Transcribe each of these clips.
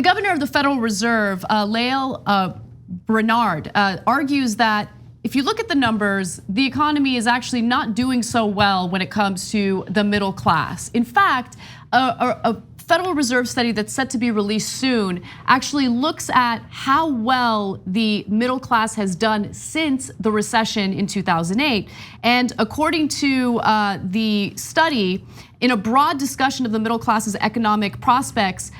governor of the Federal Reserve, Lael Brainard, argues that if you look at the numbers, the economy is actually not doing so well when it comes to the middle class. In fact, a Federal Reserve study that's set to be released soon actually looks at how well the middle class has done since the recession in 2008. And according to the study, in a broad discussion of the middle class's economic prospects,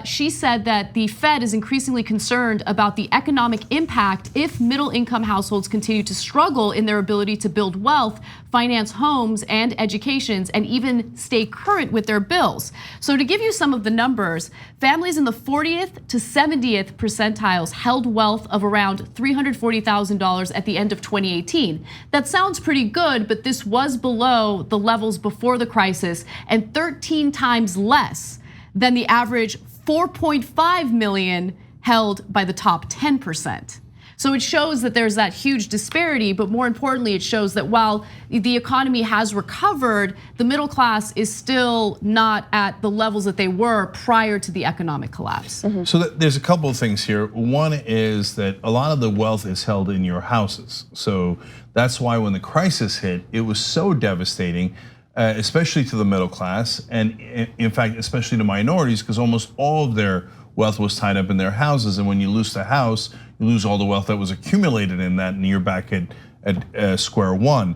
she said that the Fed is increasingly concerned about the economic impact if middle income households continue to struggle in their ability to build wealth, finance homes and educations, and even stay current with their bills. So to give you some of the numbers, families in the 40th to 70th percentiles held wealth of around $340,000 at the end of 2018. That sounds pretty good, but this was below the levels before the crisis and 13 times less than the average 4.5 million held by the top 10%. So it shows that there's that huge disparity, but more importantly, it shows that while the economy has recovered, the middle class is still not at the levels that they were prior to the economic collapse. So there's a couple of things here. One is that a lot of the wealth is held in your houses. So that's why when the crisis hit, it was so devastating, especially to the middle class, and in fact, especially to minorities, because almost all of their wealth was tied up in their houses. And when you lose the house, you lose all the wealth that was accumulated in that, and you're back at square one.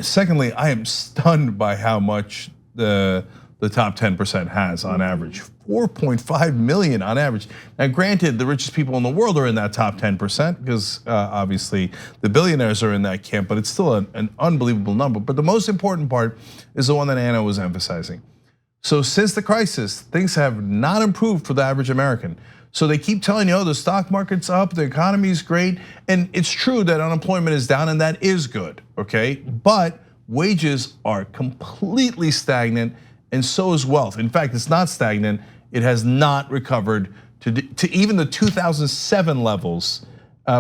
Secondly, I am stunned by how much the top 10% has on average. 4.5 million on average. Now granted, the richest people in the world are in that top 10% because obviously the billionaires are in that camp, but it's still an unbelievable number. But the most important part is the one that Anna was emphasizing. So since the crisis, things have not improved for the average American. So they keep telling you, oh, the stock market's up, the economy's great. And it's true that unemployment is down and that is good, okay? But wages are completely stagnant and so is wealth. In fact, it's not stagnant. It has not recovered to even the 2007 levels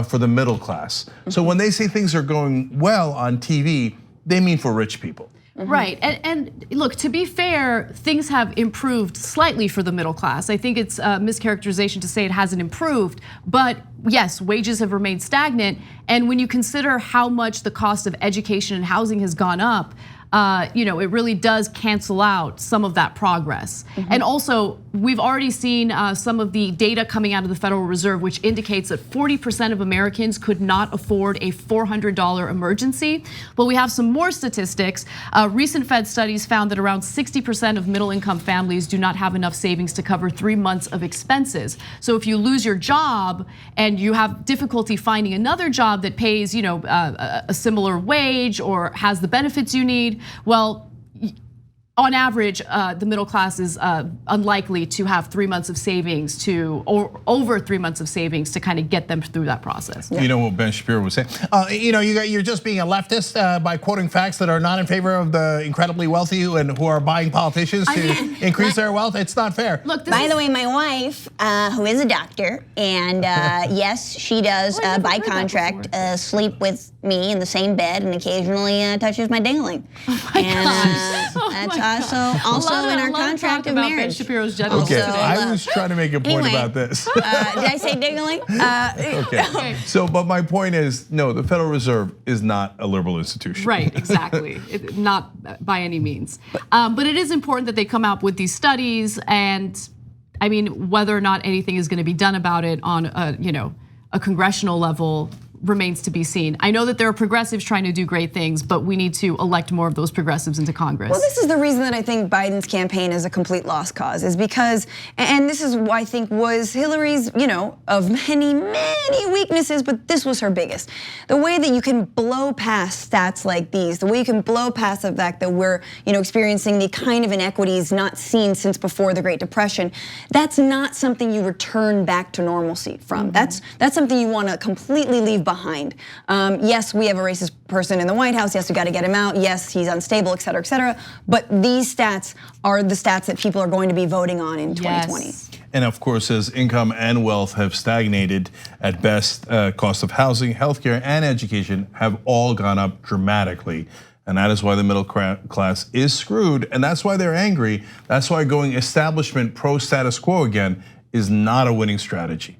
for the middle class. So when they say things are going well on TV, they mean for rich people. Right, and look, to be fair, things have improved slightly for the middle class. I think it's a mischaracterization to say it hasn't improved, but yes, wages have remained stagnant. And when you consider how much the cost of education and housing has gone up, it really does cancel out some of that progress. And also, we've already seen some of the data coming out of the Federal Reserve, which indicates that 40% of Americans could not afford a $400 emergency. But we have some more statistics. Recent Fed studies found that around 60% of middle income families do not have enough savings to cover 3 months of expenses. So if you lose your job and you have difficulty finding another job that pays a similar wage or has the benefits you need, well, on average, the middle class is unlikely to have 3 months of savings or over 3 months of savings to kind of get them through that process. You know what Ben Shapiro was saying? You're just being a leftist by quoting facts that are not in favor of the incredibly wealthy and who are buying politicians to increase their wealth. It's not fair. Look, by the way, my wife, who is a doctor, and yes, she does by contract sleep with me in the same bed and occasionally touches my dingling. That's also in our contract of marriage. Ben Shapiro's genitals. Okay, I was trying to make a point about this. Did I say dingling? Okay. So, but my point is, no, the Federal Reserve is not a liberal institution. Right, exactly. Not by any means. But it is important that they come out with these studies, and I mean, whether or not anything is going to be done about it on a congressional level remains to be seen. I know that there are progressives trying to do great things, but we need to elect more of those progressives into Congress. Well, this is the reason that I think Biden's campaign is a complete lost cause, is because, and this is why I think was Hillary's, of many, many weaknesses, but this was her biggest. The way that you can blow past stats like these, the way you can blow past the fact that we're, experiencing the kind of inequities not seen since before the Great Depression, that's not something you return back to normalcy from. That's something you want to completely leave behind. Yes, we have a racist person in the White House. Yes, we got to get him out. Yes, he's unstable, et cetera, et cetera. But these stats are the stats that people are going to be voting on in 2020. Yes. And of course, as income and wealth have stagnated at best, cost of housing, healthcare, and education have all gone up dramatically. And that is why the middle class is screwed. And that's why they're angry. That's why going establishment pro status quo again is not a winning strategy.